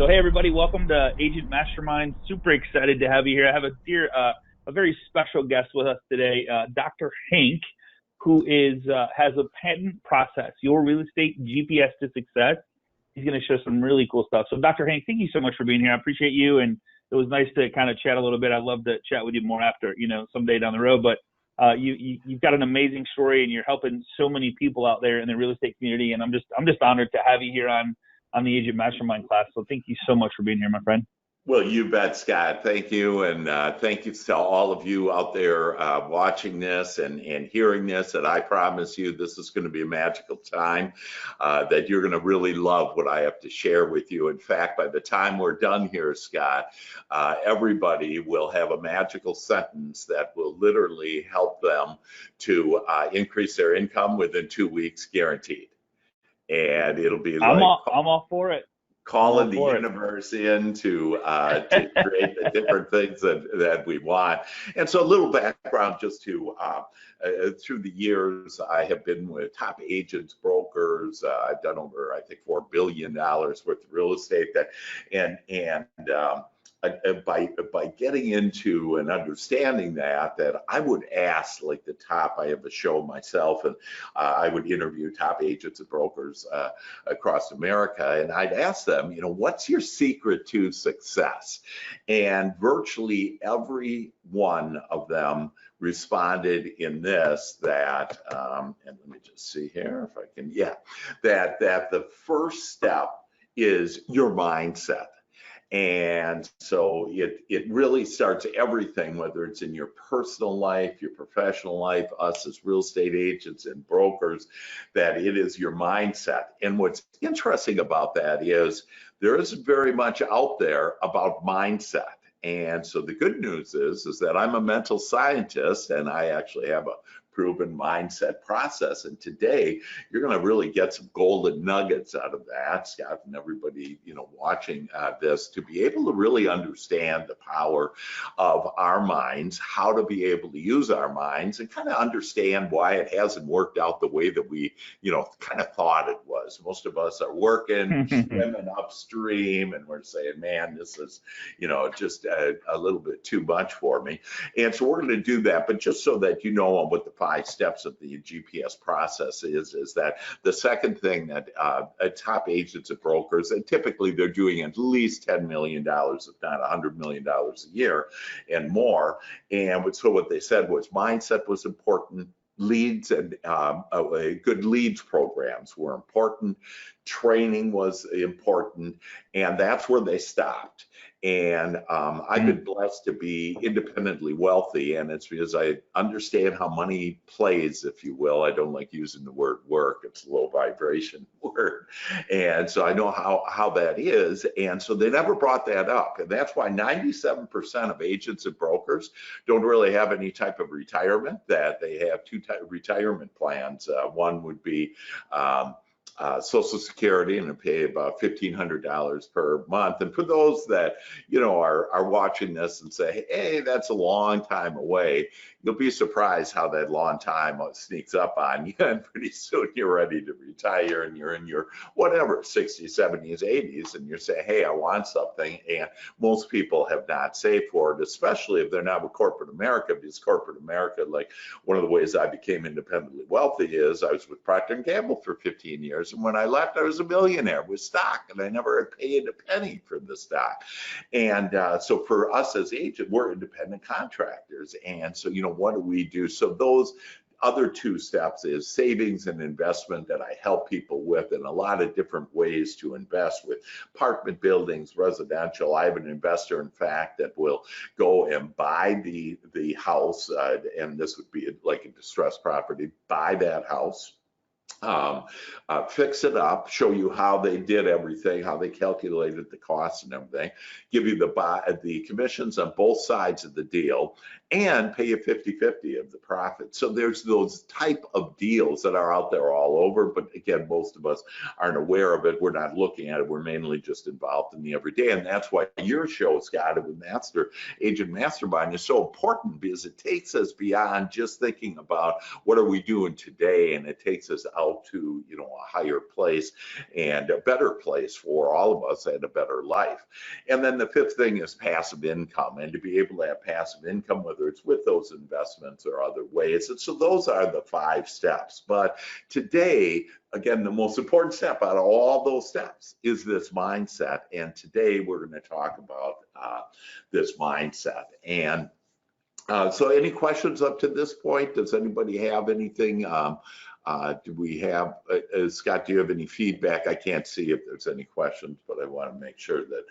So, hey, everybody, welcome to Agent Mastermind. Super excited to have you here. I have a very special guest with us today, Dr. Hank, who has a patent process, your real estate GPS to success. He's going to show some really cool stuff. So, Dr. Hank, thank you so much for being here. I appreciate you, and it was nice to kind of chat a little bit. I'd love to chat with you more after, someday down the road. But you've got an amazing story, and you're helping so many people out there in the real estate community. And I'm just honored to have you here on the Agent Mastermind class. So thank you so much for being here, my friend. Well, you bet, Scott. Thank you. And thank you to all of you out there watching this and hearing this. And I promise you, this is going to be a magical time that you're going to really love what I have to share with you. In fact, by the time we're done here, Scott, everybody will have a magical sentence that will literally help them to increase their income within 2 weeks, guaranteed. And it'll be I'm all for it. Calling the universe in to create the different things that we want. And so a little background just to, through the years, I have been with top agents, brokers. I've done over, I think, $4 billion worth of real estate. By getting into and understanding that I would ask, like the top, I have a show myself, and I would interview top agents and brokers across America, and I'd ask them, what's your secret to success? And virtually every one of them responded in this, that, and let me just see here if I can, that the first step is your mindset. And so it really starts everything, whether it's in your personal life, your professional life, us as real estate agents and brokers, that it is your mindset. And what's interesting about that is there isn't very much out there about mindset. And so the good news is that I'm a mental scientist, and I actually have a proven mindset process. And today, you're going to really get some golden nuggets out of that, Scott, and everybody, watching this, to be able to really understand the power of our minds, how to be able to use our minds, and kind of understand why it hasn't worked out the way that we, kind of thought it was. Most of us are working, swimming upstream, and we're saying, man, this is, just a little bit too much for me. And so we're going to do that, but just so that you know what the 5 steps of the GPS process is that the second thing that top agents and brokers, and typically they're doing at least $10 million, if not $100 million a year and more. And so what they said was mindset was important. Leads and good leads programs were important. Training was important, and that's where they stopped. And I've been blessed to be independently wealthy, and it's because I understand how money plays, if you will. I don't like using the word work. It's a low vibration word. And so I know how that is. And so they never brought that up. And that's why 97% of agents and brokers don't really have any type of retirement, that they have 2 retirement plans. One would be Social Security, and pay about $1,500 per month. And for those that are watching this and say, hey, that's a long time away, you'll be surprised how that long time sneaks up on you, and pretty soon you're ready to retire, and you're in your whatever 60s, 70s, 80s, and you're saying, hey, I want something. And most people have not saved for it, especially if they're not with corporate America, because corporate America, like, one of the ways I became independently wealthy is I was with Procter & Gamble for 15 years. And when I left, I was a millionaire with stock, and I never had paid a penny for the stock. And so for us as agents, we're independent contractors. And so, what do we do? So those other 2 steps is savings and investment that I help people with in a lot of different ways to invest with apartment buildings, residential. I have an investor, in fact, that will go and buy the house, and this would be like a distressed property, buy that house, fix it up, show you how they did everything, how they calculated the costs and everything, give you the commissions on both sides of the deal, and pay you 50-50 of the profit. So there's those type of deals that are out there all over, but again, most of us aren't aware of it. We're not looking at it. We're mainly just involved in the everyday, and that's why your show, Scott, with Master Agent Mastermind, is so important, because it takes us beyond just thinking about what are we doing today, and it takes us out out to, you know, a higher place and a better place for all of us and a better life. And then the fifth thing is passive income, and to be able to have passive income, whether it's with those investments or other ways. And so those are the 5 steps. But today, again, the most important step out of all those steps is this mindset. And today we're going to talk about this mindset. And so any questions up to this point? Does anybody have anything? Do we have, Scott, do you have any feedback? I can't see if there's any questions, but I want to make sure that.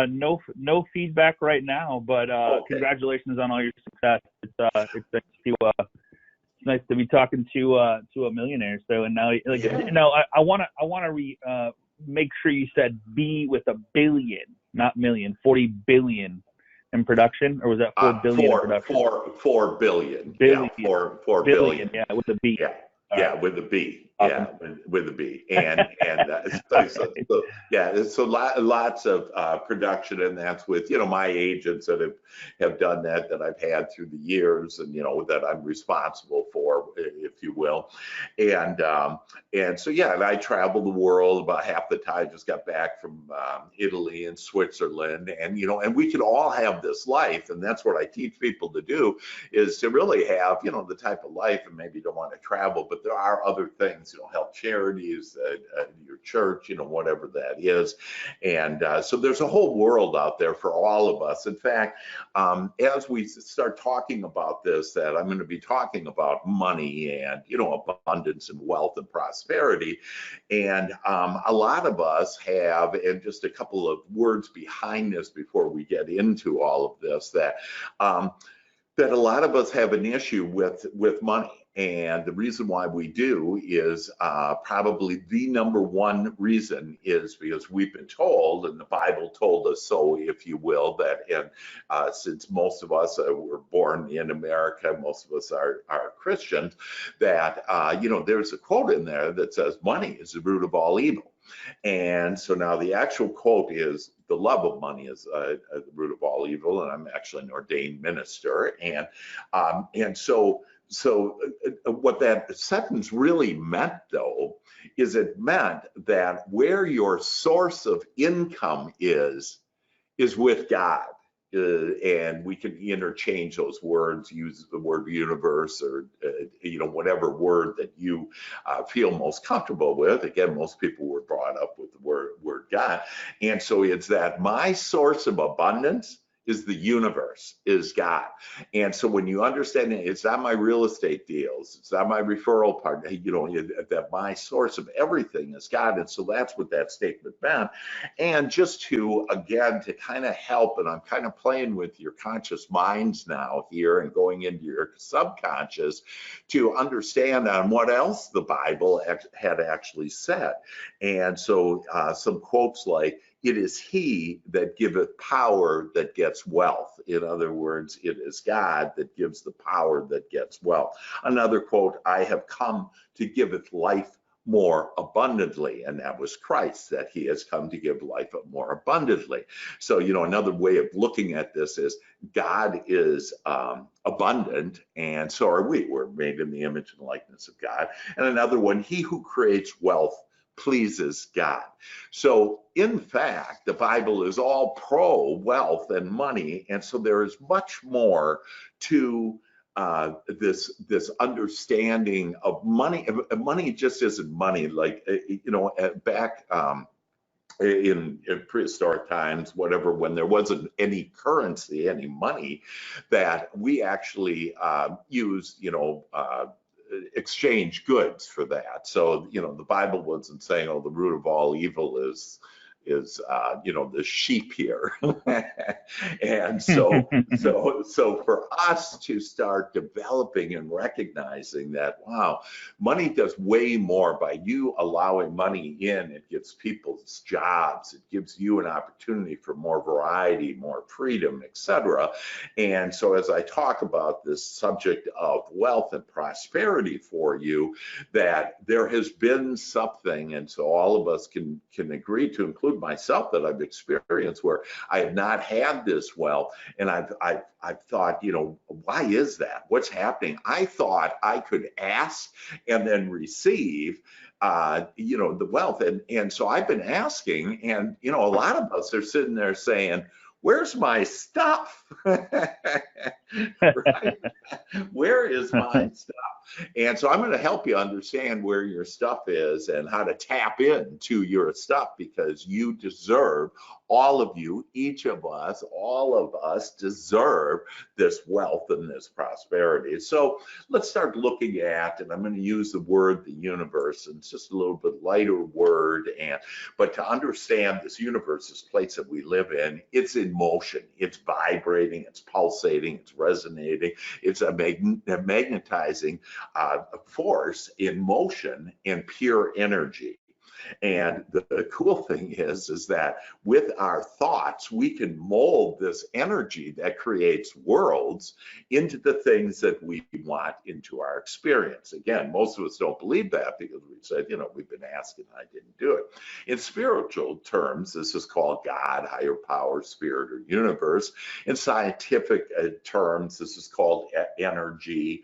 No feedback right now, but Okay. Congratulations on all your success. It's nice to be talking to a millionaire. So, and now, like, Yeah. you know, I want to make sure you said B with a billion, not million, 40 billion in production, or was that 4 billion in production? 4 billion. Billion. Yeah, 4 billion. Yeah, with a B. Yeah. Yeah, with a B. Awesome. Yeah, with a B. And so lots of production, and that's with, you know, my agents that have done that I've had through the years, and, you know, that I'm responsible for, if you will. And so, yeah, and I travel the world about half the time. I just got back from Italy and Switzerland, and, you know, and we can all have this life, and that's what I teach people to do, is to really have, you know, the type of life, and maybe you don't want to travel, but there are other things, you know, help charities, your church, you know, whatever that is. And so there's a whole world out there for all of us. In fact, as we start talking about this, that I'm going to be talking about money and, you know, abundance and wealth and prosperity. And a lot of us have, and just a couple of words behind this before we get into all of this, that a lot of us have an issue with money. And the reason why we do is probably the number one reason is because we've been told, and the Bible told us so, if you will, that since most of us were born in America, most of us are Christians, that, you know, there's a quote in there that says money is the root of all evil. And so now the actual quote is, the love of money is the root of all evil. And I'm actually an ordained minister. And so what that sentence really meant, though, is it meant that where your source of income is with God. And we can interchange those words, use the word universe, or you know, whatever word that you feel most comfortable with. Again, most people were brought up with the word God. And so it's that my source of abundance is the universe, is God. And so when you understand it, it's not my real estate deals, it's not my referral partner, you know, that my source of everything is God. And so that's what that statement meant. And just to, again, to kind of help, and I'm kind of playing with your conscious minds now here and going into your subconscious to understand on what else the Bible had actually said. And so some quotes like, it is he that giveth power that gets wealth. In other words, it is God that gives the power that gets wealth. Another quote, I have come to giveth life more abundantly, and that was Christ, that he has come to give life more abundantly. So, you know, another way of looking at this is God is abundant, and so are we. We're made in the image and likeness of God. And another one, he who creates wealth pleases God. So in fact, the Bible is all pro wealth and money. And so there is much more to this understanding of money. Money just isn't money. Like, you know, back in prehistoric times, whatever, when there wasn't any currency, any money, that we actually used, you know, exchange goods for that. So, you know, the Bible wasn't saying, oh, the root of all evil is you know, the sheep here. And so for us to start developing and recognizing that, wow, money does way more. By you allowing money in, it gives people jobs, it gives you an opportunity for more variety, more freedom, etc. And so as I talk about this subject of wealth and prosperity for you, that there has been something, and so all of us can agree to, include of myself that I've experienced where I have not had this wealth, and I've thought, why is that? What's happening? I thought I could ask and then receive the wealth. And so I've been asking, and, a lot of us are sitting there saying, where's my stuff? Right? Where is my stuff? And so I'm going to help you understand where your stuff is and how to tap into your stuff, because you deserve, all of you, each of us, all of us deserve this wealth and this prosperity. So let's start looking at, and I'm going to use the word the universe, and it's just a little bit lighter word, but to understand this universe, this place that we live in, it's in motion, it's vibrating, it's pulsating, it's resonating, it's a magnetizing force in motion and pure energy. And the cool thing is that with our thoughts, we can mold this energy that creates worlds into the things that we want into our experience. Again, most of us don't believe that because we said, we've been asking, I didn't do it. In spiritual terms, this is called God, higher power, spirit, or universe. In scientific terms, this is called energy,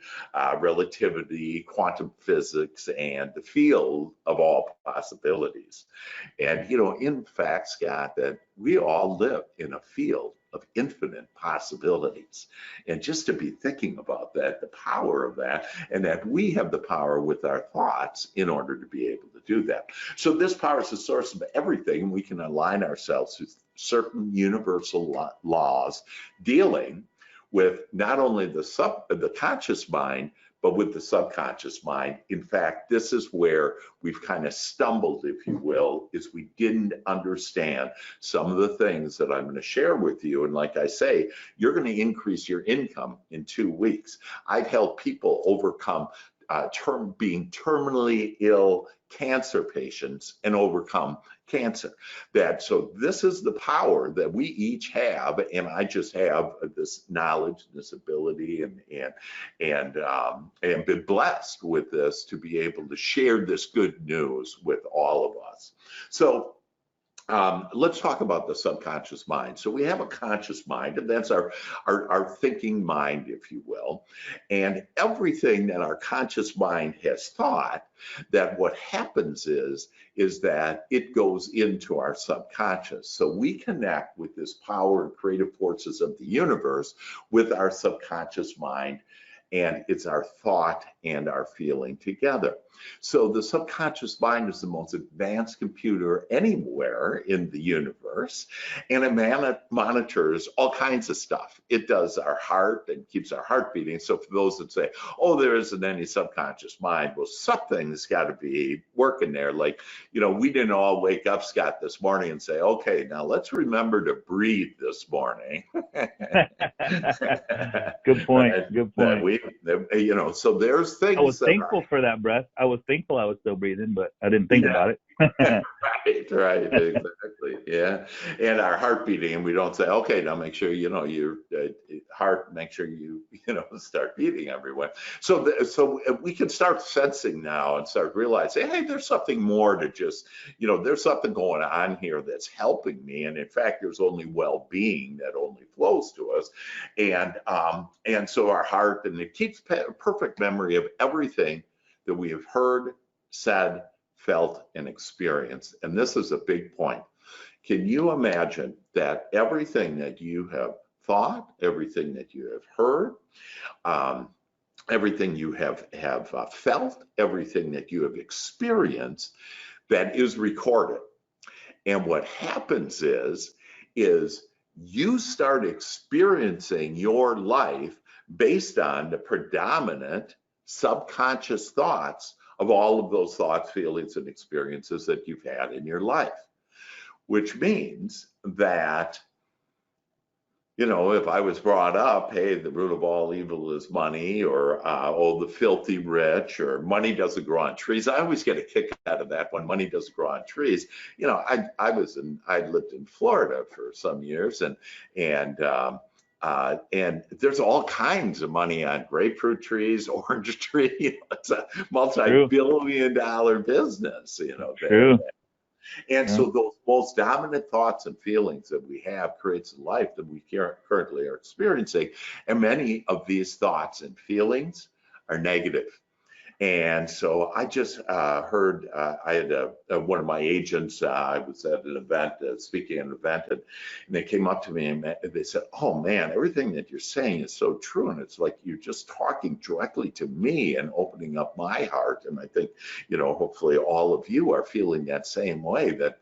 relativity, quantum physics, and the field of all possibilities. And, in fact, Scott, that we all live in a field of infinite possibilities. And just to be thinking about that, the power of that, and that we have the power with our thoughts in order to be able to do that. So this power is the source of everything, and we can align ourselves with certain universal laws dealing with not only the conscious mind, but with the subconscious mind. In fact, this is where we've kind of stumbled, if you will, is we didn't understand some of the things that I'm going to share with you. And like I say, you're going to increase your income in 2 weeks. I've helped people overcome being terminally ill cancer patients and overcome cancer. So this is the power that we each have, and I just have this knowledge, this ability, and been blessed with this to be able to share this good news with all of us. So let's talk about the subconscious mind. So we have a conscious mind, and that's our thinking mind, if you will. And everything that our conscious mind has thought, that what happens is that it goes into our subconscious. So we connect with this power and creative forces of the universe with our subconscious mind, and it's our thought and our feeling together. So the subconscious mind is the most advanced computer anywhere in the universe, and it monitors all kinds of stuff. It does our heart and keeps our heart beating. So for those that say, oh, there isn't any subconscious mind, well, something's got to be working there. Like, we didn't all wake up, Scott, this morning and say, okay, now let's remember to breathe this morning. Good point. Good point. So there's things. I was thankful for that breath. I was thankful I was still breathing, but I didn't think about it. Right, exactly. Yeah. And our heart beating, and we don't say, okay, now make sure, your heart, make sure you start beating everywhere. So we can start sensing now and start realizing, hey, there's something more to just, there's something going on here that's helping me. And in fact, there's only well-being that only flows to us. And so our heart, and it keeps a perfect memory of everything that we have heard, said, felt, and experienced. And this is a big point. Can you imagine that everything that you have thought, everything that you have heard, everything you have felt, everything that you have experienced, that is recorded? And what happens is you start experiencing your life based on the predominant subconscious thoughts of all of those thoughts, feelings, and experiences that you've had in your life. Which means that, if I was brought up, hey, the root of all evil is money, or the filthy rich, or money doesn't grow on trees. I always get a kick out of that when money doesn't grow on trees. I lived in Florida for some years, and there's all kinds of money on grapefruit trees, orange trees. It's a multi-billion-dollar business. True. And Yeah. so those most dominant thoughts and feelings that we have creates the life that we currently are experiencing. And many of these thoughts and feelings are negative. And so I just heard, I had one of my agents, I was at an event, speaking at an event, and they came up to me and they said, "Oh man, everything that you're saying is so true." And it's like you're just talking directly to me and opening up my heart. And I think, hopefully all of you are feeling that same way, that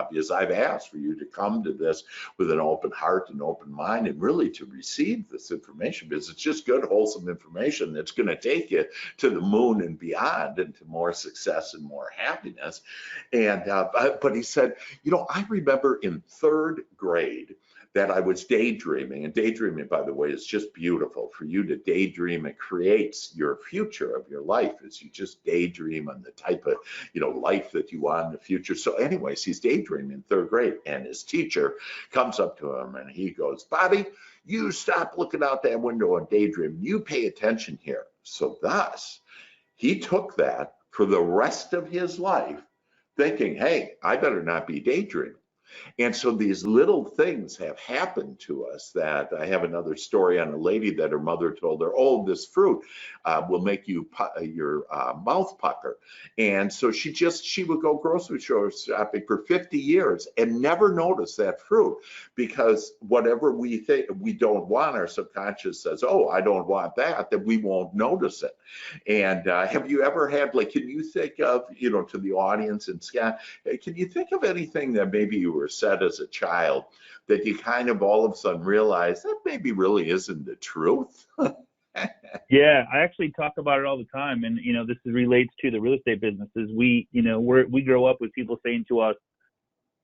because I've asked for you to come to this with an open heart and open mind and really to receive this information, because it's just good, wholesome information that's going to take you to the moon and beyond, and to more success and more happiness. And but he said, I remember in third grade that I was daydreaming. And daydreaming, by the way, is just beautiful. For you to daydream, it creates your future of your life as you just daydream on the type of life that you want in the future. So anyways, he's daydreaming in third grade, and his teacher comes up to him and he goes, "Bobby, you stop looking out that window and daydream. You pay attention here." So thus, he took that for the rest of his life, thinking, "Hey, I better not be daydreaming." And so these little things have happened to us. That I have another story on a lady that her mother told her, "Oh, this fruit will make your mouth pucker." And so she would go grocery store shopping for 50 years and never notice that fruit, because whatever we think we don't want, our subconscious says, "Oh, I don't want that," that we won't notice it. And have you ever had, like, can you think of, to the audience, and Scott, can you think of anything that maybe you were said as a child that you kind of all of a sudden realize that maybe really isn't the truth? Yeah, I actually talk about it all the time, and this relates to the real estate businesses. We grow up with people saying to us,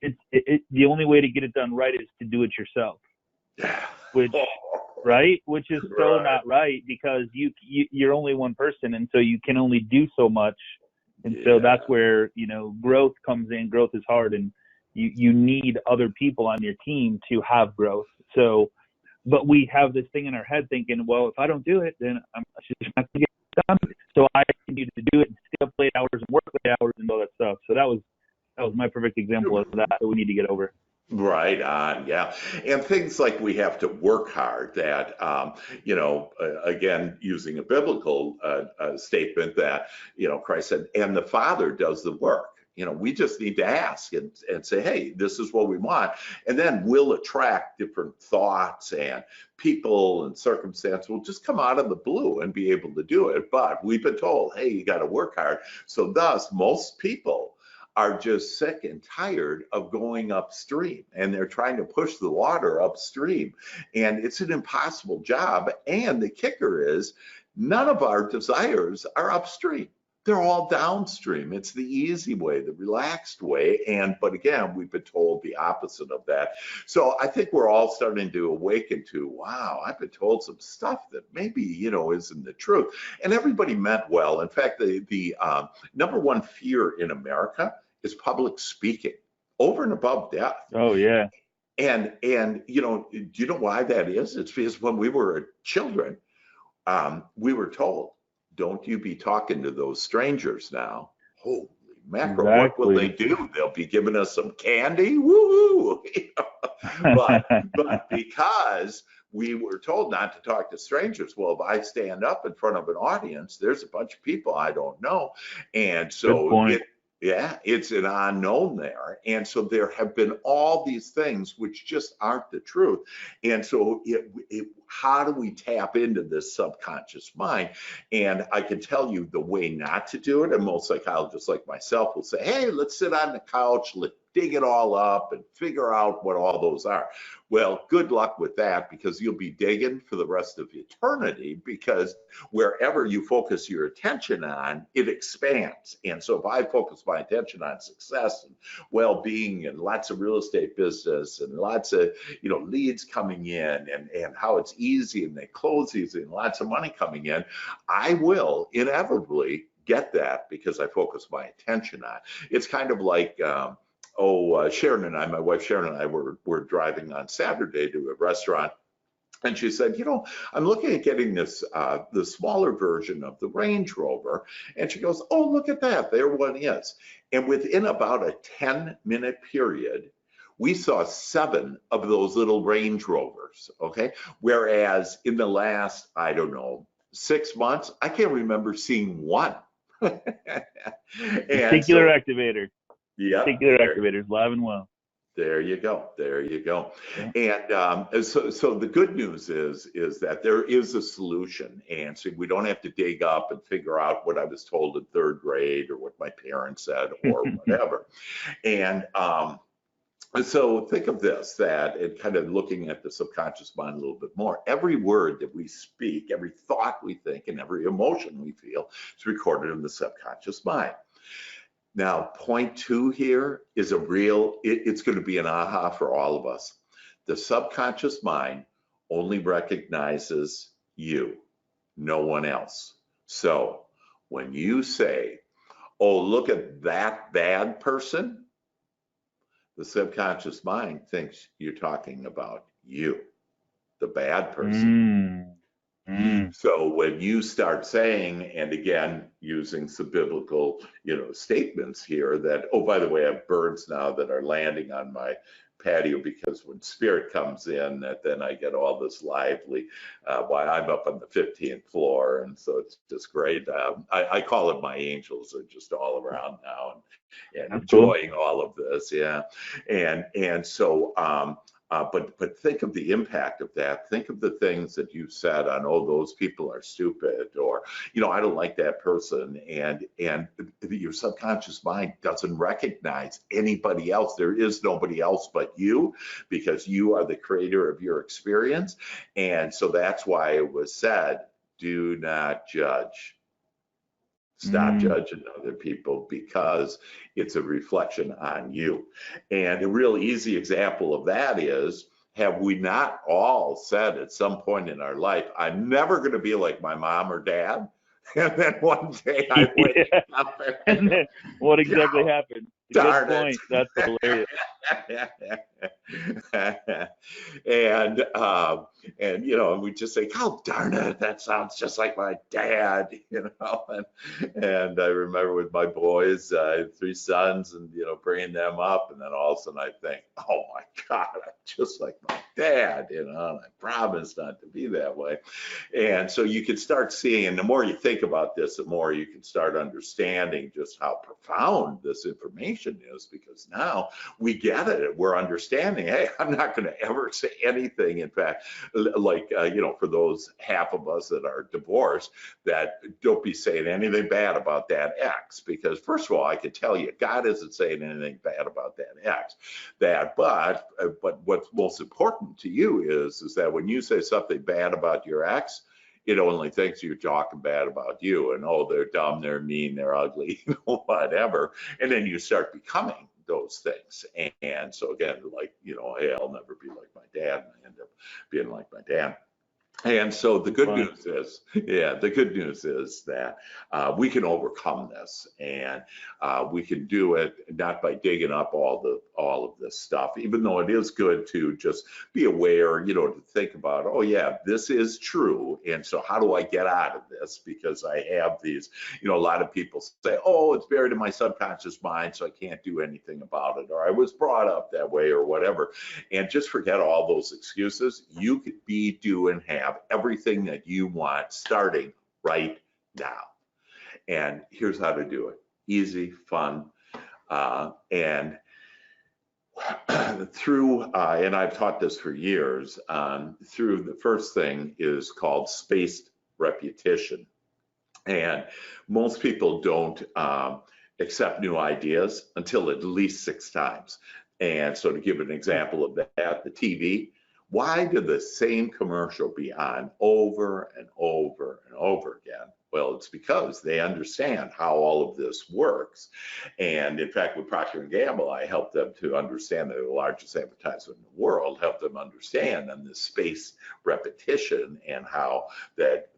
the only way to get it done right is to do it yourself, which which is so not right, because you're only one person, and so you can only do so much, and so that's where growth comes in. Growth is hard, and you need other people on your team to have growth. So, but we have this thing in our head thinking, well, if I don't do it, then I'm just not going to get it done. So I continue to do it and stay up late hours and work late hours and all that stuff. So that was my perfect example of that we need to get over. Right on, yeah. And things like we have to work hard, that, again, using a biblical statement that, Christ said, "And the Father does the work." We just need to ask and say, "Hey, this is what we want." And then we'll attract different thoughts, and people and circumstance will just come out of the blue and be able to do it. But we've been told, hey, you got to work hard. So thus, most people are just sick and tired of going upstream, and they're trying to push the water upstream. And it's an impossible job. And the kicker is, none of our desires are upstream. They're all downstream. It's the easy way, the relaxed way. But again, we've been told the opposite of that. So I think we're all starting to awaken to, wow, I've been told some stuff that maybe, isn't the truth. And everybody meant well. In fact, the number one fear in America is public speaking, over and above death. Oh, yeah. And do you know why that is? It's because when we were children, we were told, don't you be talking to those strangers now. Holy mackerel, exactly. What will they do? They'll be giving us some candy? Woo-hoo! but because we were told not to talk to strangers, well, if I stand up in front of an audience, there's a bunch of people I don't know. And so it's an unknown there. And so there have been all these things which just aren't the truth. And so how do we tap into this subconscious mind? And I can tell you the way not to do it. And most psychologists like myself will say, hey, let's sit on the couch, let's dig it all up and figure out what all those are. Well, good luck with that, because you'll be digging for the rest of eternity, because wherever you focus your attention on, it expands. And so if I focus my attention on success and well-being and lots of real estate business and lots of leads coming in and how it's easy and they close easy and lots of money coming in, I will inevitably get that because I focus my attention on. It's kind of like Sharon and I, my wife Sharon and I, were driving on Saturday to a restaurant And she said, you know, I'm looking at getting this, the smaller version of the Range Rover. And she goes, oh, look at that. There one is. And within about a 10-minute period, we saw 7 of those little Range Rovers, okay? Whereas in the last, I don't know, 6 months, I can't remember seeing one. And Particular so, activator. yeah, Particular activators, live and well. there you go. There you go. Yeah. And so the good news is that there is a solution, and so we don't have to dig up and figure out what I was told in 3rd grade or what my parents said or whatever. And so think of this, that it kind of looking at the subconscious mind a little bit more. Every word that we speak, every thought we think, and every emotion we feel is recorded in the subconscious mind. Now, point 2 here is a real, it's going to be an aha for all of us. The subconscious mind only recognizes you, no one else. So when you say, oh, look at that bad person, the subconscious mind thinks you're talking about you, the bad person. So when you start saying, and again, using some biblical, statements here that, oh, by the way, I have birds now that are landing on my patio because when spirit comes in, that then I get all this lively while I'm up on the 15th floor. And so it's just great. I call it my angels are just all around now and enjoying all of this. Yeah. And so, but think of the impact of that. Think of the things that you said on, oh, those people are stupid, or, I don't like that person. And your subconscious mind doesn't recognize anybody else. There is nobody else but you, because you are the creator of your experience. And so that's why it was said, do not judge. Stop judging other people, because it's a reflection on you. And a real easy example of that is, have we not all said at some point in our life, I'm never going to be like my mom or dad? And then one day I wake up and then what exactly happened? Darn Good point. it. That's hilarious. And we just say, oh, darn it, that sounds just like my dad, and I remember with my boys, I have 3 sons, and bringing them up, and then all of a sudden I think, oh my God, I'm just like my dad, and I promise not to be that way. And so you can start seeing, and the more you think about this, the more you can start understanding just how profound this information is, because now we get it. We're understanding, hey, I'm not going to ever say anything. In fact, like, for those half of us that are divorced, that don't be saying anything bad about that ex, because first of all, I can tell you, God isn't saying anything bad about that ex. But what's most important to you is that when you say something bad about your ex, it only thinks you're talking bad about you, and oh, they're dumb, they're mean, they're ugly, whatever. And then you start becoming those things. And so again, like, hey, I'll never be like my dad, and I end up being like my dad. And so the good news is, that we can overcome this, and we can do it not by digging up all of this stuff, even though it is good to just be aware, to think about, oh yeah, this is true. And so how do I get out of this? Because I have these, a lot of people say, oh, it's buried in my subconscious mind, so I can't do anything about it, or I was brought up that way, or whatever. And just forget all those excuses. You could be, do, and have everything that you want starting right now. And here's how to do it. Easy, fun, and through, and I've taught this for years, through the first thing is called spaced repetition. And most people don't accept new ideas until at least 6 times. And so to give an example of that, the TV, why did the same commercial be on over and over and over again? Well, it's because they understand how all of this works. And in fact, with Procter & Gamble, I helped them to understand, they're the largest advertiser in the world, helped them understand on this spaced repetition, and how that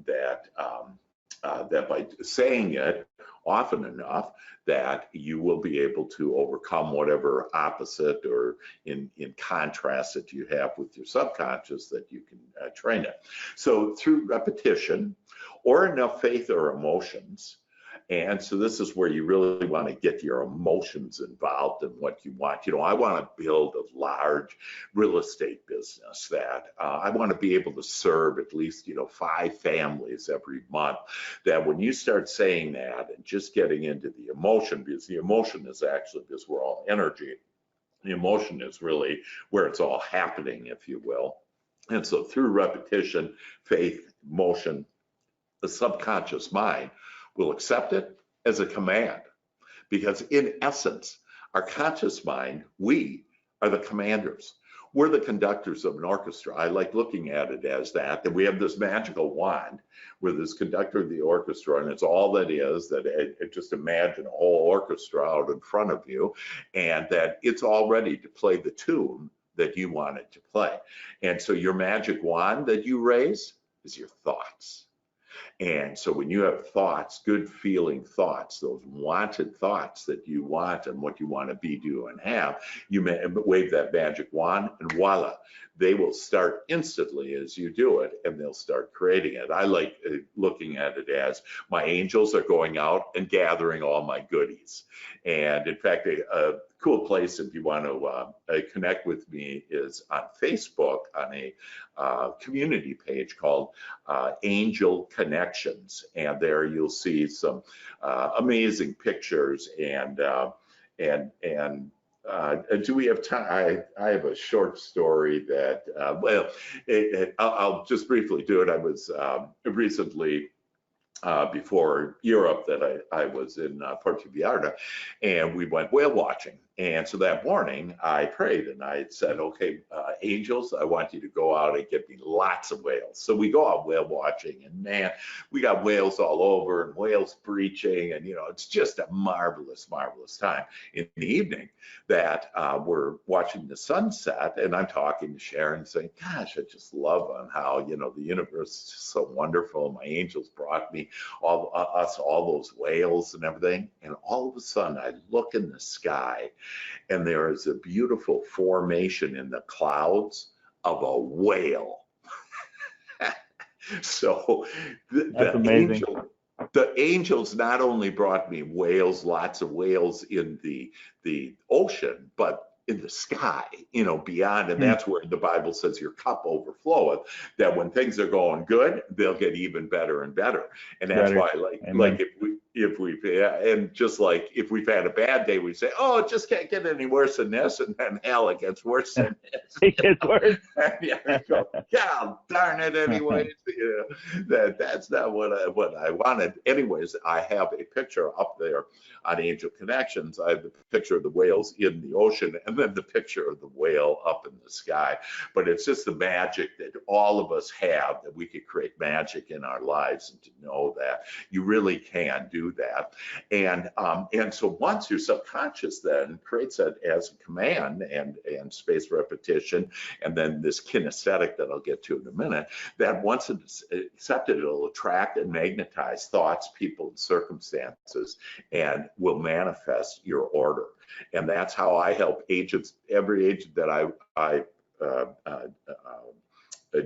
by saying it often enough that you will be able to overcome whatever opposite or in contrast that you have with your subconscious that you can train it. So through repetition or enough faith or emotions. And so this is where you really want to get your emotions involved in what you want. I want to build a large real estate business that I want to be able to serve at least, 5 families every month. That when you start saying that and just getting into the emotion, because the emotion is actually, because we're all energy, the emotion is really where it's all happening, if you will. And so through repetition, faith, emotion, the subconscious mind will accept it as a command, because in essence, our conscious mind, we are the commanders. We're the conductors of an orchestra. I like looking at it as that we have this magical wand where this conductor of the orchestra, and it's all that is, that just imagine a whole orchestra out in front of you, and that it's all ready to play the tune that you want it to play. And so your magic wand that you raise is your thoughts. And so when you have thoughts, good feeling thoughts, those wanted thoughts that you want and what you want to be, do, and have, you may wave that magic wand and voila, they will start instantly as you do it, and they'll start creating it. I like looking at it as my angels are going out and gathering all my goodies. And in fact, a cool place if you want to connect with me is on Facebook on a community page called Angel Connections, and there you'll see some amazing pictures and do we have time? I have a short story that I'll just briefly do it. I was recently before Europe that I was in Puerto Vallarta, and we went whale watching. And so that morning I prayed and I said, okay, angels, I want you to go out and get me lots of whales. So we go out whale watching, and man, we got whales all over and whales breaching, and it's just a marvelous, marvelous time. In the evening that we're watching the sunset, and I'm talking to Sharon saying, gosh, I just love on how, the universe is just so wonderful. My angels brought me all those whales and everything. And all of a sudden I look in the sky, and there is a beautiful formation in the clouds of a whale. So the angels not only brought me whales, lots of whales in the ocean, but in the sky, beyond. And that's where the Bible says your cup overfloweth, that when things are going good, they'll get even better and better. And that's why, if we've had a bad day, we say, oh, it just can't get any worse than this. And then hell, it gets worse than this. It gets worse. Yeah, darn it anyways. That's not what I wanted. Anyways, I have a picture up there on Angel Connections. I have the picture of the whales in the ocean, and then the picture of the whale up in the sky. But it's just the magic that all of us have, that we could create magic in our lives, and to know that you really can do that. And so once your subconscious then creates that as a command and spaced repetition, and then this kinesthetic that I'll get to in a minute, that once it's accepted, it'll attract and magnetize thoughts, people, and circumstances, and will manifest your order. And that's how I help agents, every agent that I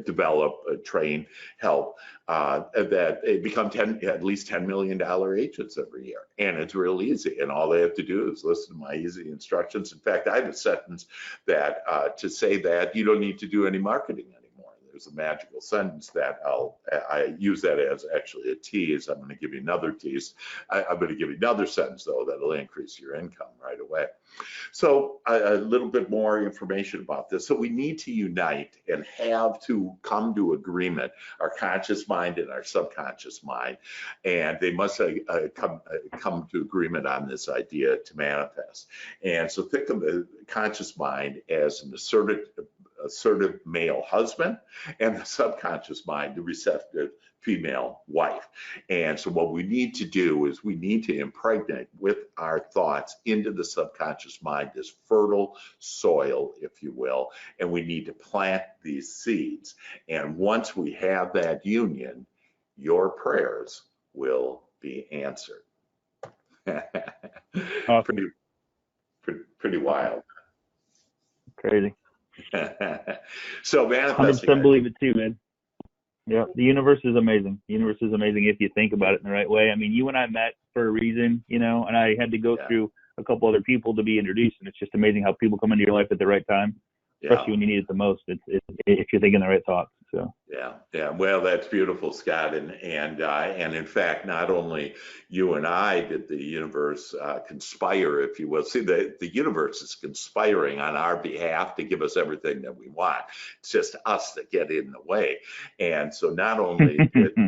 develop, train, help, that they become at least $10 million agents every year. And it's real easy. And all they have to do is listen to my easy instructions. In fact, I have a sentence that to say that you don't need to do any marketing anymore. There's a magical sentence that I use that as actually a tease. I'm going to give you another tease. I'm going to give you another sentence, though, that'll increase your income right away. So a little bit more information about this. So we need to unite and have to come to agreement, our conscious mind and our subconscious mind, and they must come to agreement on this idea to manifest. And so think of the conscious mind as an assertive male husband, and the subconscious mind, the receptive female wife. And so what we need to do is we need to impregnate with our thoughts into the subconscious mind this fertile soil, if you will, and we need to plant these seeds. And once we have that union, your prayers will be answered. Awesome. pretty, pretty wild. Crazy. So manifesting, 100% believe it too, man. Yeah, the universe is amazing. The universe is amazing if you think about it in the right way. I mean, you and I met for a reason, you know, and I had to go yeah, through a couple other people to be introduced, and it's just amazing how people come into your life at the right time, yeah. especially when you need it the most. It's if you're thinking the right thoughts. So Yeah. Well, that's beautiful, Scott. And in fact, not only you and I did the universe conspire, if you will. See, the universe is conspiring on our behalf to give us everything that we want. It's just us that get in the way. And so, not only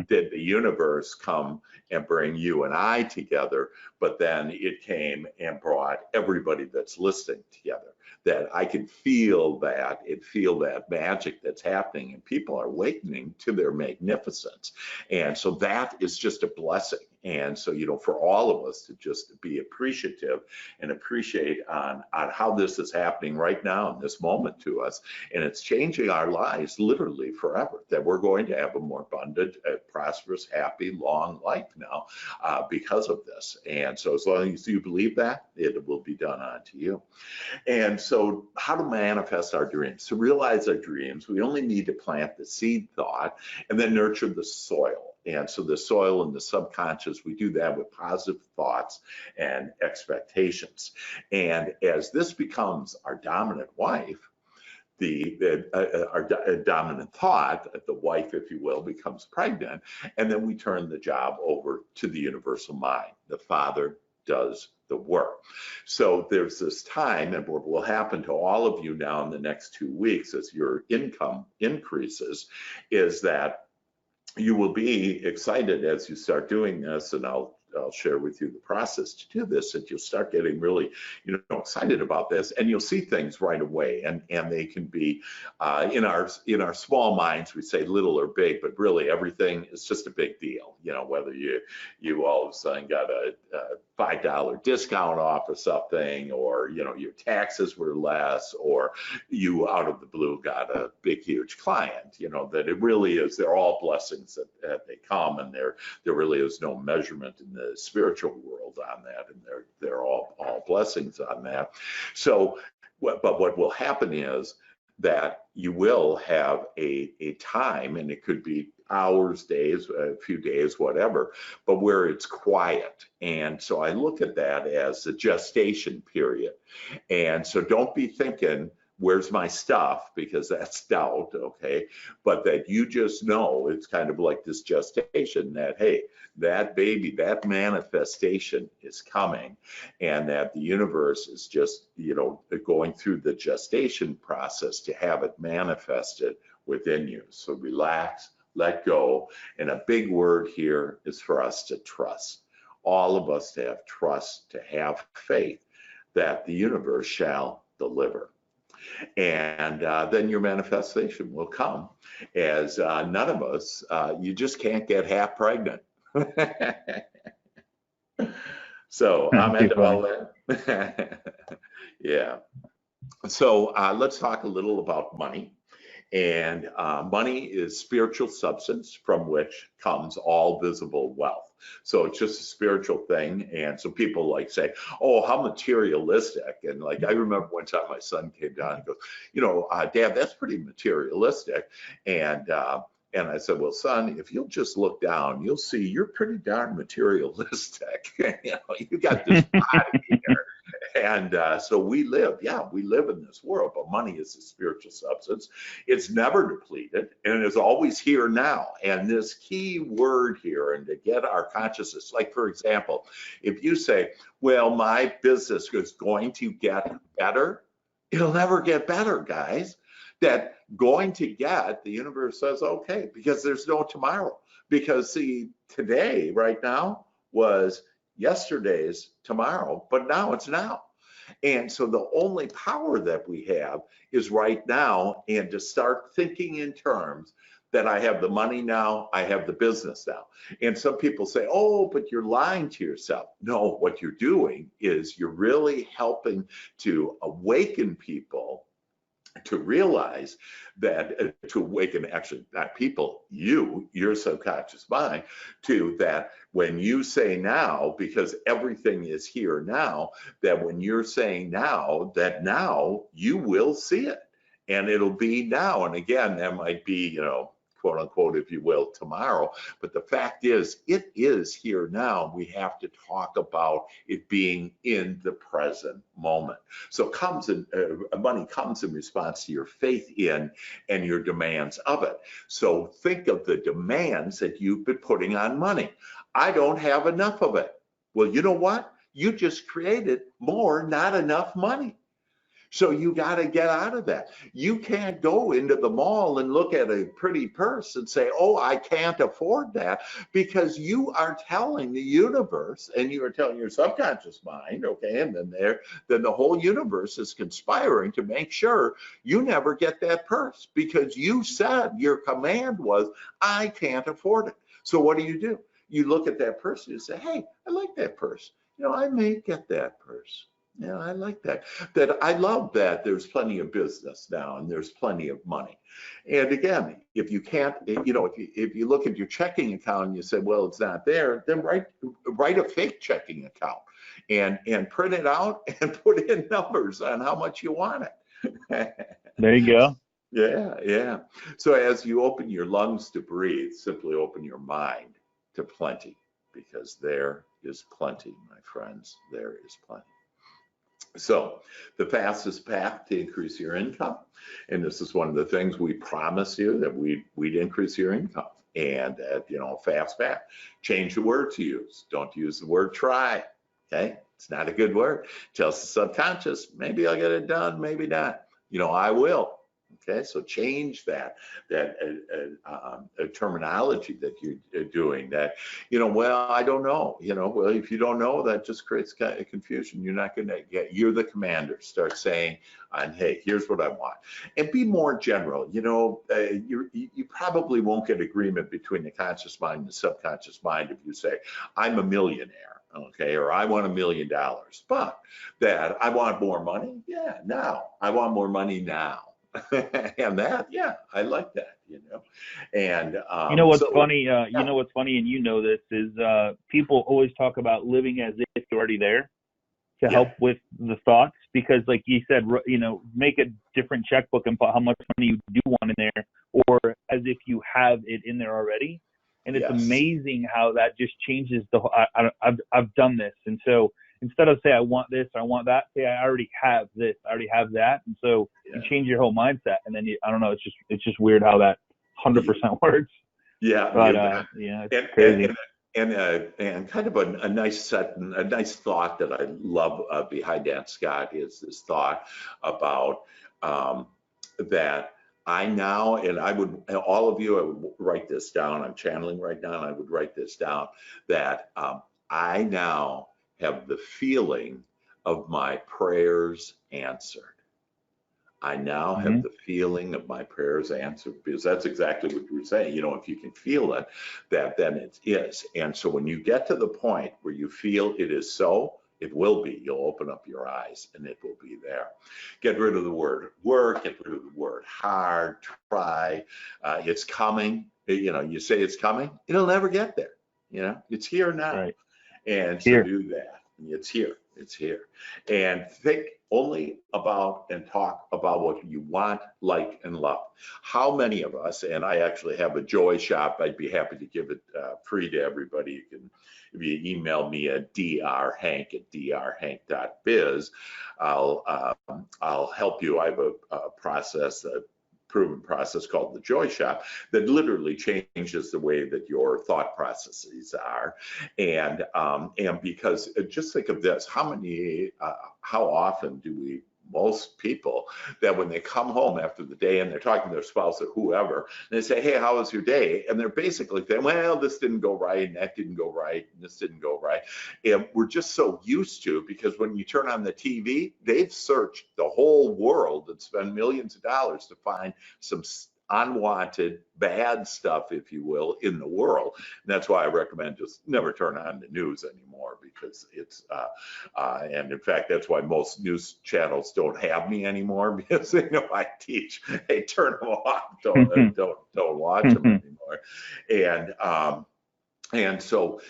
did the universe come and bring you and I together, but then it came and brought everybody that's listening together. That I can feel that magic that's happening, and people are awakening to their magnificence. And so that is just a blessing. And so, you know, for all of us to just be appreciative and appreciate on how this is happening right now in this moment to us. And it's changing our lives literally forever, that we're going to have a more abundant, prosperous, happy, long life now because of this. And so as long as you believe that, it will be done unto you. And so how to manifest our dreams? To realize our dreams, we only need to plant the seed thought and then nurture the soil. And so the soil and the subconscious, we do that with positive thoughts and expectations. And as this becomes our dominant wife, our dominant thought, the wife, if you will, becomes pregnant, and then we turn the job over to the universal mind. The Father does the work. So there's this time, and what will happen to all of you now in the next 2 weeks as your income increases, is that you will be excited as you start doing this, and I'll share with you the process to do this, and you'll start getting really, you know, excited about this, and you'll see things right away, and they can be in our small minds, we say little or big, but really everything is just a big deal. You know, whether you all of a sudden got a $5 discount off of something, or, you know, your taxes were less, or you out of the blue got a big, huge client, you know, that it really is, they're all blessings that they come, and there really is no measurement in the spiritual world on that, and they're all blessings on that. So, but what will happen is that you will have a time, and it could be hours, days, a few days, whatever, but where it's quiet. And so I look at that as the gestation period. And so don't be thinking, where's my stuff? Because that's doubt, okay? But that you just know, it's kind of like this gestation, that, hey, that baby, that manifestation is coming, and that the universe is just, you know, going through the gestation process to have it manifested within you. So relax, let go. And a big word here is for us to trust. All of us to have trust, to have faith that the universe shall deliver. And then your manifestation will come, as none of us, you just can't get half pregnant. So I'm too into funny. all that. Yeah. So let's talk a little about money. And money is spiritual substance from which comes all visible wealth. So it's just a spiritual thing. And so people like say, oh, how materialistic. And like, I remember one time my son came down and goes, you know, Dad, that's pretty materialistic. And I said, well, son, if you'll just look down, you'll see you're pretty darn materialistic. You know, you got this body here. And so we live in this world, but money is a spiritual substance. It's never depleted, and it's always here now. And this key word here, and to get our consciousness, like, for example, if you say, well, my business is going to get better, it'll never get better, guys. That going to get, the universe says, okay, because there's no tomorrow. Because see, today, right now, was yesterday's tomorrow, but now it's now. And so the only power that we have is right now, and to start thinking in terms that I have the money now, I have the business now. And some people say, oh, but you're lying to yourself. No, what you're doing is you're really helping to awaken people to realize that, to awaken, actually not people, your subconscious mind, to that when you say now, because everything is here now, that when you're saying now, that now you will see it, and it'll be now. And again, that might be, quote unquote, if you will, tomorrow. But the fact is, it is here now. We have to talk about it being in the present moment. So money comes in response to your faith in and your demands of it. So think of the demands that you've been putting on money. I don't have enough of it. Well, you know what? You just created more, not enough money. So you got to get out of that. You can't go into the mall and look at a pretty purse and say, oh, I can't afford that, because you are telling the universe, and you are telling your subconscious mind, okay, and then the whole universe is conspiring to make sure you never get that purse, because you said, your command was, I can't afford it. So what do? You look at that purse and you say, hey, I like that purse. I may get that purse. Yeah, I like that. I love that there's plenty of business now and there's plenty of money. And again, if you can't, if you look at your checking account and you say, well, it's not there, then write a fake checking account and print it out and put in numbers on how much you want it. There you go. Yeah. So as you open your lungs to breathe, simply open your mind to plenty, because there is plenty, my friends. There is plenty. So the fastest path to increase your income, and this is one of the things we promise you, that we'd increase your income, and fast path. Change the word to use. Don't use the word try. Okay, it's not a good word. Tells the subconscious, maybe I'll get it done, maybe not. I will. Okay, so change that terminology that you're doing. That, well, I don't know. Well, if you don't know, that just creates confusion. You're not going to get. You're the commander. Start saying, and hey, here's what I want, and be more general. You probably won't get agreement between the conscious mind and the subconscious mind if you say, I'm a millionaire. Okay, or I want $1 million, but that I want more money. Yeah, now I want more money now. And that, yeah, I like that, and what's funny, what's funny, and this is people always talk about living as if you're already there to help with the thoughts, because like you said, make a different checkbook and put how much money you do want in there, or as if you have it in there already. And it's amazing how that just changes the whole. I've done this, and so instead of say I want this, I want that, say I already have this, I already have that, and so you change your whole mindset, and then I don't know, it's just weird how that 100% works. Yeah, but it's crazy. And kind of a nice thought that I love behind Dan Scott is this thought about that. I now, and I would, all of you, I would write this down. I'm channeling right now, and I would write this down, that I now have the feeling of my prayers answered. I now have the feeling of my prayers answered, because that's exactly what you were saying. If you can feel it, then it is. And so when you get to the point where you feel it is so, it will be. You'll open up your eyes and it will be there. Get rid of the word work, get rid of the word hard, try. It's coming. You say it's coming, it'll never get there. It's here now. Right. And so do that. It's here. It's here. And think only about and talk about what you want, like, and love. How many of us, and I actually have a joy shop, I'd be happy to give it free to everybody. You can, if you email me at drhank@drhank.biz, I'll help you. I have a process, a proven process called the Joy Shop that literally changes the way that your thought processes are. And because just think of this, how often do most people, that when they come home after the day and they're talking to their spouse or whoever, and they say, hey, how was your day? And they're basically saying, well, this didn't go right, and that didn't go right, and this didn't go right. And we're just so used to, because when you turn on the TV, they've searched the whole world and spent millions of dollars to find some unwanted, bad stuff, if you will, in the world. And that's why I recommend just never turn on the news anymore, because it's, and in fact, that's why most news channels don't have me anymore, because they know I teach, hey, turn them off, don't watch them anymore. And so,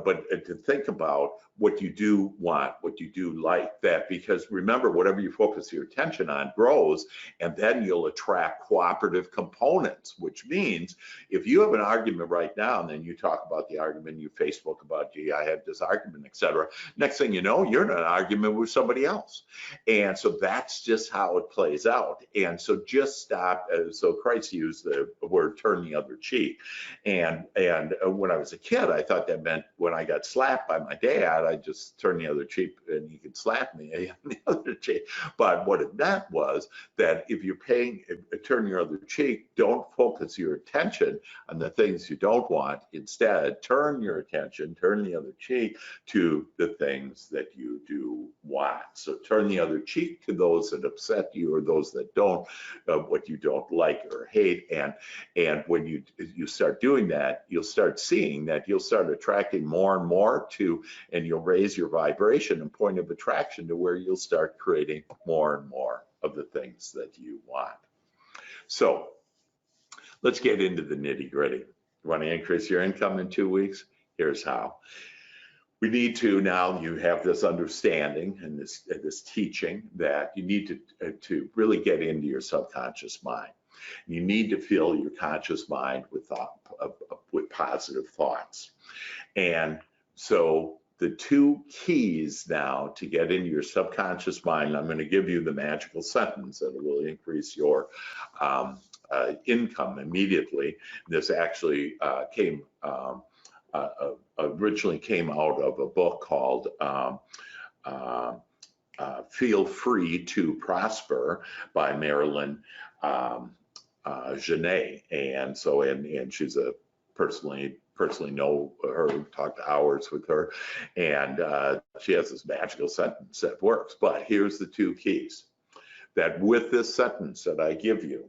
but to think about what you do want, what you do like that, because remember, whatever you focus your attention on grows, and then you'll attract cooperative components, which means if you have an argument right now, and then you talk about the argument, you Facebook about, gee, I had this argument, etc. Next thing you know, you're in an argument with somebody else. And so that's just how it plays out. And so just stop. So Christ used the word turn the other cheek. And when I was a kid, I thought that meant when I got slapped by my dad, I just turn the other cheek and he could slap me on the other cheek. But what it meant was that if you're turn your other cheek, don't focus your attention on the things you don't want. Instead, turn your attention, turn the other cheek to the things that you do want. So turn the other cheek to those that upset you or those that don't, what you don't like or hate. And when you start doing that, you'll start seeing that you'll start attracting more and more to, and you'll raise your vibration and point of attraction to where you'll start creating more and more of the things that you want. So let's get into the nitty-gritty. You want to increase your income in 2 weeks? Here's how. We need to, now you have this understanding and this teaching that you need to really get into your subconscious mind. You need to fill your conscious mind with positive thoughts. And so the two keys now to get into your subconscious mind, I'm going to give you the magical sentence that will increase your income immediately. This actually originally came out of a book called Feel Free to Prosper by Marilyn Genet. And so, and she's a personally know her, talked hours with her, and she has this magical sentence that works. But here's the two keys: that with this sentence that I give you,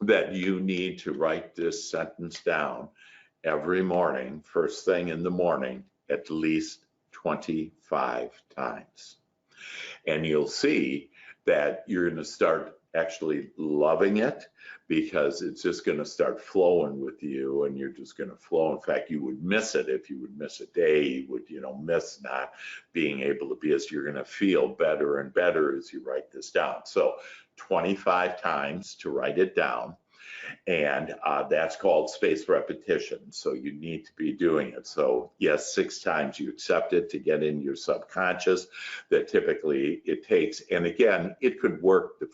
that you need to write this sentence down every morning, first thing in the morning, at least 25 times. And you'll see that you're going to start actually loving it, because it's just going to start flowing with you, and you're just going to flow. In fact, you would miss it if you would miss a day. You would, miss not being able to be, as you're going to feel better and better as you write this down. So 25 times to write it down. And that's called spaced repetition. So you need to be doing it. So yes, 6 times you accept it to get in your subconscious. That typically it takes, and again, it could work the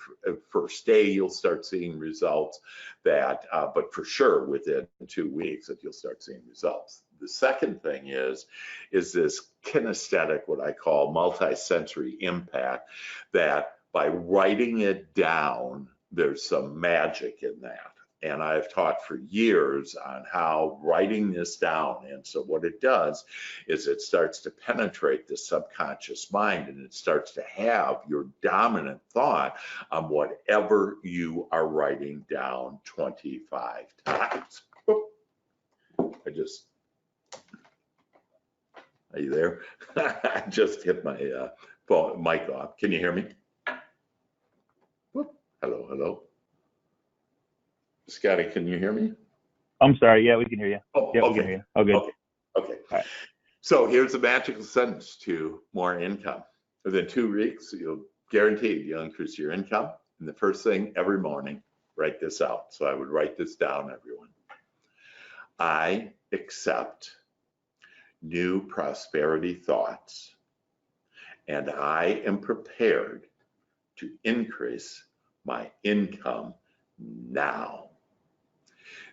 first day, you'll start seeing results that, but for sure within 2 weeks that you'll start seeing results. The second thing is this kinesthetic, what I call multi-sensory impact, that by writing it down, there's some magic in that. And I've taught for years on how writing this down. And so what it does is it starts to penetrate the subconscious mind, and it starts to have your dominant thought on whatever you are writing down 25 times. Are you there? I just hit my mic off. Can you hear me? Hello, hello. Scotty, can you hear me? I'm sorry. Yeah, we can hear you. Oh, yeah, okay. We can hear you. Oh, good. Okay. All right. So here's the magical sentence to more income. Within 2 weeks, you'll guaranteed you'll increase your income. And the first thing every morning, write this out. So I would write this down, everyone. I accept new prosperity thoughts, and I am prepared to increase my income now.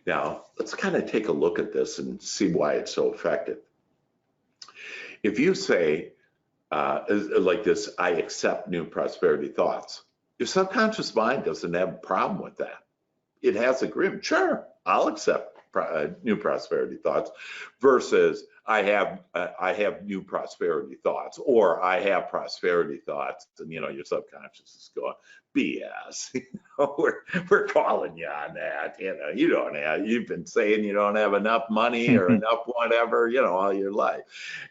Now, let's kind of take a look at this and see why it's so effective. If you say, like this, I accept new prosperity thoughts, your subconscious mind doesn't have a problem with that. It has agreement. Sure, I'll accept new prosperity thoughts, versus I have new prosperity thoughts, or I have prosperity thoughts, and your subconscious is going, BS. We're calling you on that. You don't have. You've been saying you don't have enough money or enough whatever, all your life,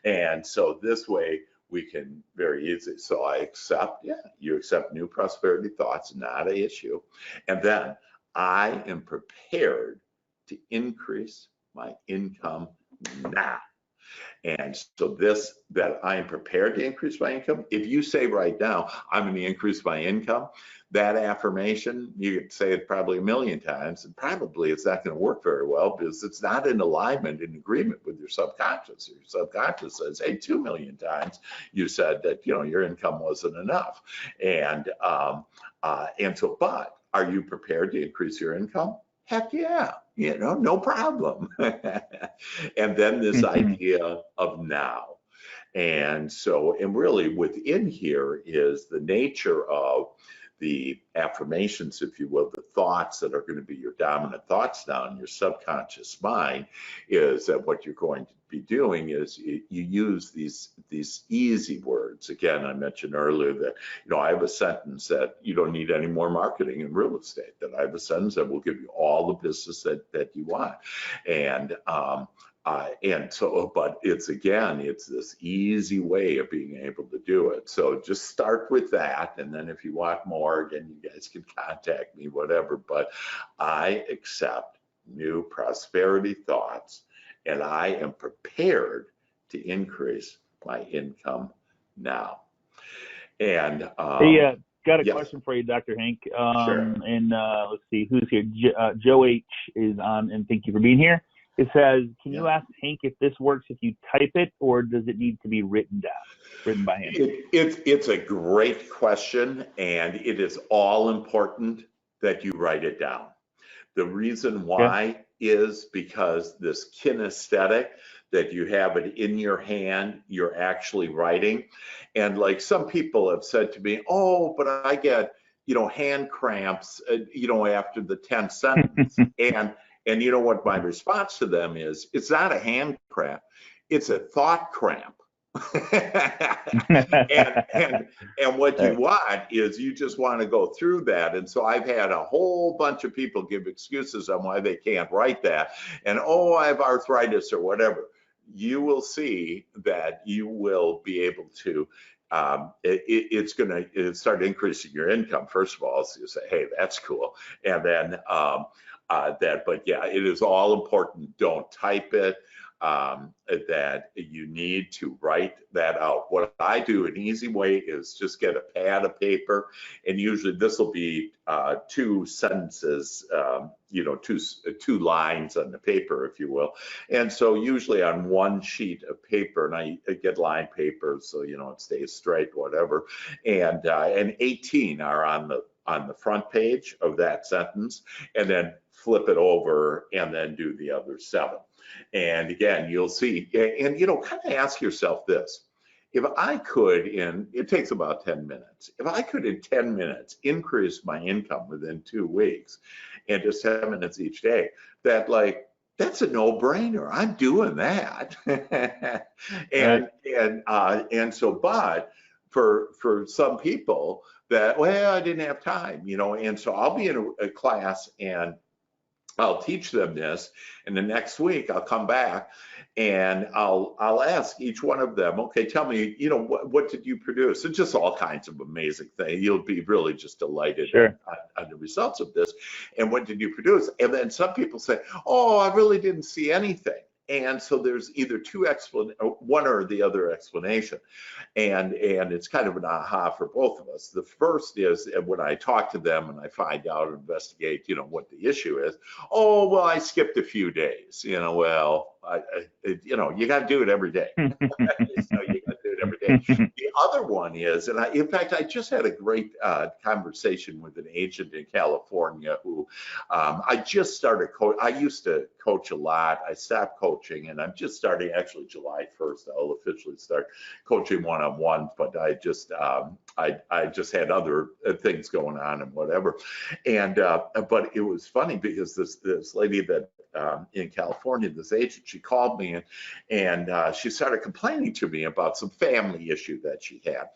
and so this way we can very easily. So I accept. Yeah, you accept new prosperity thoughts, not an issue, and then I am prepared to increase my income now. And so that I am prepared to increase my income. If you say right now, I'm going to increase my income, that affirmation, you could say it probably a million times, and probably it's not going to work very well because it's not in alignment, in agreement with your subconscious. Your subconscious says, hey, 2 million times you said that, your income wasn't enough. And so, but are you prepared to increase your income? Heck yeah, no problem. And then this idea of now. And so, and really within here is the nature of the affirmations, if you will, the thoughts that are going to be your dominant thoughts now in your subconscious mind, is that what you're going to be doing is you use these easy words. Again, I mentioned earlier that, I have a sentence that you don't need any more marketing in real estate, that I have a sentence that will give you all the business that you want. And so, but it's this easy way of being able to do it. So just start with that. And then if you want more, again, you guys can contact me, whatever. But I accept new prosperity thoughts, and I am prepared to increase my income now. And hey, got a question for you, Dr. Hank. Sure. And let's see who's here. Joe H is on, and thank you for being here. It says, can you ask Hank if this works if you type it, or does it need to be written by hand? It's a great question, and it is all important that you write it down. The reason why is because this kinesthetic, that you have it in your hand, you're actually writing. And like some people have said to me, oh, but I get, hand cramps, after the 10th sentence. And you know what my response to them is? It's not a hand cramp, it's a thought cramp. and what you want is you just want to go through that. And so I've had a whole bunch of people give excuses on why they can't write that. And, oh, I have arthritis or whatever. You will see that you will be able to it's going to start increasing your income. First of all, so you say, hey, that's cool. And then but yeah, it is all important. Don't type it. That you need to write that out. What I do, an easy way, is just get a pad of paper, and usually this will be 2 sentences, two lines on the paper, if you will. And so usually on 1 sheet of paper, and I get lined paper so it stays straight, whatever. And 18 are on the front page of that sentence, and then flip it over and then do the other 7. And again, you'll see, and kind of ask yourself this: if I could, it takes about 10 minutes, if I could in 10 minutes increase my income within 2 weeks, and just 10 minutes each day, that's a no-brainer. I'm doing that. and so, but for some people that, well, I didn't have time, and so I'll be in a class and I'll teach them this, and the next week I'll come back and I'll ask each one of them, okay, tell me, what did you produce? And just all kinds of amazing things. You'll be really just delighted on the results of this. And what did you produce? And then some people say, oh, I really didn't see anything. And so there's either one or the other explanation. And it's kind of an aha for both of us. The first is when I talk to them and I find out and investigate, what the issue is. Oh, well, I skipped a few days. Well, you got to do it every day. So you got to do it every day. The other one is, and in fact, I just had a great conversation with an agent in California who I just started coaching. I used to coach a lot. I stopped coaching, and I'm just starting, actually July 1st, I'll officially start coaching one-on-one, but I just had other things going on and whatever. And but it was funny because this lady that in California, this agent, she called me and she started complaining to me about some family issue that she had.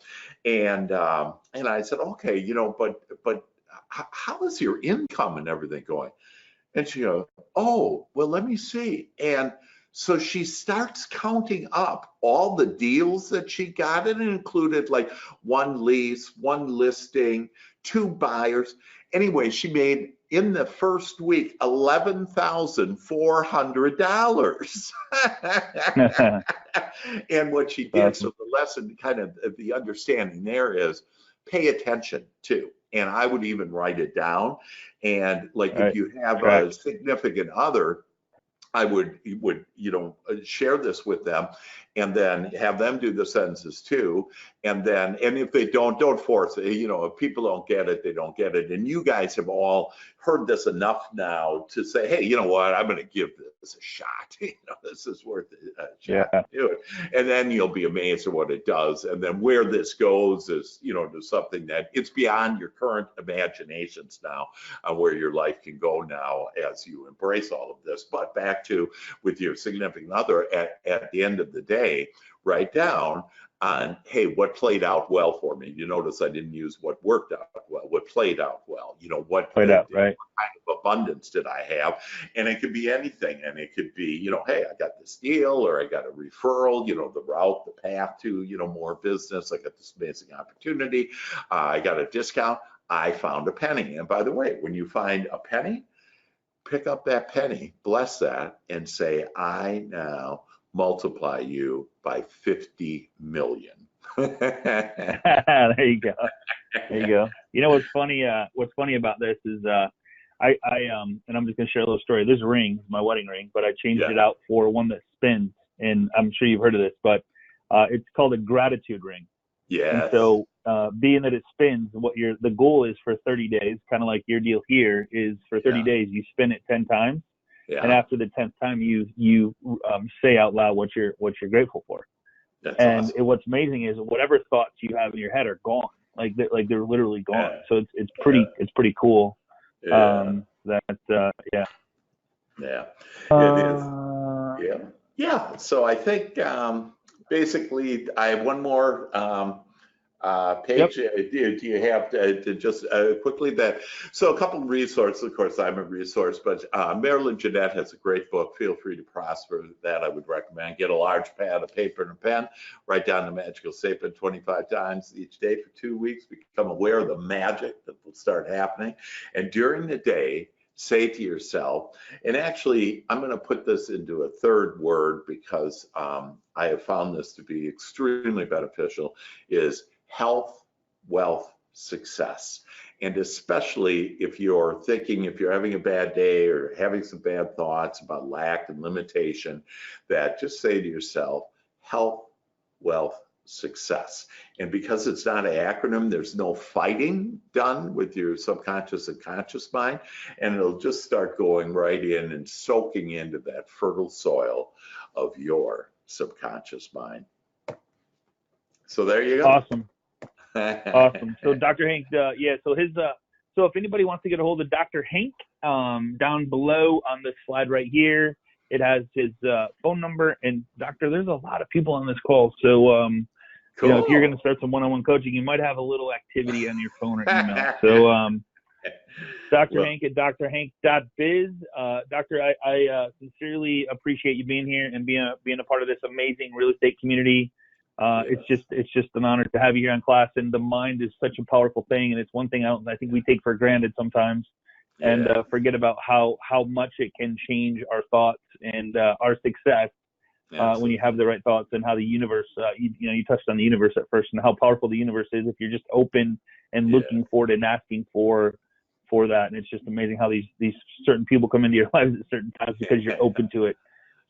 And I said, okay, but how is your income and everything going? And she goes, oh, well, let me see. And so she starts counting up all the deals that she got, and it included like one lease, one listing, 2 buyers. Anyway, she made in the first week $11,400. And what she did, so the lesson, kind of the understanding there is pay attention to. And I would even write it down. And like if you have a significant other, I would share this with them, and then have them do the sentences too. And if they don't force it. If people don't get it, they don't get it. And you guys have all heard this enough now to say, hey, you know what? I'm going to give this a shot. This is worth a shot. Yeah. Do it. And then you'll be amazed at what it does. And then where this goes is, to something that it's beyond your current imaginations now, on where your life can go now as you embrace all of this. But back to with your significant other, at the end of the day, write down on, hey, what played out well for me? You notice I didn't use what worked out well, what played out well, what played out, right? What kind of abundance did I have? And it could be anything. And it could be, hey, I got this deal, or I got a referral, the route, the path to, more business. I got this amazing opportunity. I got a discount. I found a penny. And by the way, when you find a penny, pick up that penny, bless that, and say, I now multiply you by 50 million. There you go. There you go. What's funny about this is I and I'm just gonna share a little story. This ring, my wedding ring, but I changed it out for one that spins, and I'm sure you've heard of this, but it's called a gratitude ring. Yeah. And so being that it spins, the goal is for 30 days, kind of like your deal here is for 30 days, you spin it 10 times. Yeah. And after the 10th time, you say out loud what you're grateful for. That's awesome. What's amazing is whatever thoughts you have in your head are gone, like they're literally gone. Yeah. So it's pretty cool. Yeah. Yeah. It is. Yeah. So I think basically I have one more page. Yep. Do you have to just quickly that? So a couple of resources. Of course, I'm a resource, but Marilyn Jeanette has a great book. Feel free to prosper. That I would recommend. Get a large pad of paper and a pen. Write down the magical statement 25 times each day for 2 weeks. Become aware of the magic that will start happening. And during the day, say to yourself, and actually, I'm going to put this into a third word because I have found this to be extremely beneficial, is health, wealth, success. And especially if you're having a bad day or having some bad thoughts about lack and limitation, that just say to yourself, health, wealth, success. And because it's not an acronym, there's no fighting done with your subconscious and conscious mind, and it'll just start going right in and soaking into that fertile soil of your subconscious mind. So there you go. Awesome. Awesome. So Dr. Hank, so if anybody wants to get a hold of Dr. Hank, down below on this slide right here, it has his phone number. And doctor, there's a lot of people on this call. So, cool. If you're going to start some one-on-one coaching, you might have a little activity on your phone or email. So, Dr. Hank at drhank.biz. Doctor, I sincerely appreciate you being here and being a part of this amazing real estate community. It's just an honor to have you here on class, and the mind is such a powerful thing, and it's one thing I think we take for granted sometimes, and forget about how much it can change our thoughts and our success when you have the right thoughts, and how the universe, you touched on the universe at first, and how powerful the universe is if you're just open and looking for it and asking for that. And it's just amazing how these certain people come into your lives at certain times because you're open to it.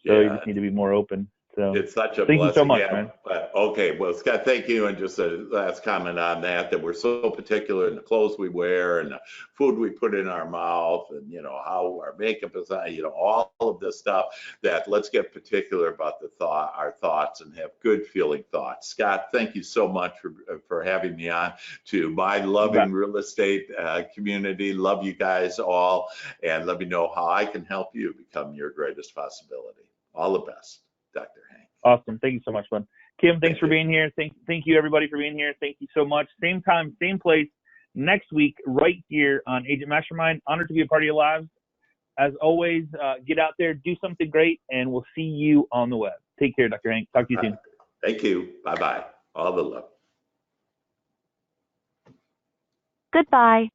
So you just need to be more open. So it's such a thank you so blessing. much, Yeah. man. But okay. Well, Scott, thank you. And just a last comment on that we're so particular in the clothes we wear and the food we put in our mouth and, how our makeup is on, all of this stuff that let's get particular about our thoughts and have good feeling thoughts. Scott, thank you so much for having me on to my loving real estate community. Love you guys all. And let me know how I can help you become your greatest possibility. All the best, Dr. Hank. Awesome. Thank you so much, bud. Kim, thanks for being here. Thank you, everybody, for being here. Thank you so much. Same time, same place, next week, right here on Agent Mastermind. Honored to be a part of your lives. As always, get out there, do something great, and we'll see you on the web. Take care, Dr. Hank. Talk to you soon. Thank you. Bye-bye. All the love. Goodbye.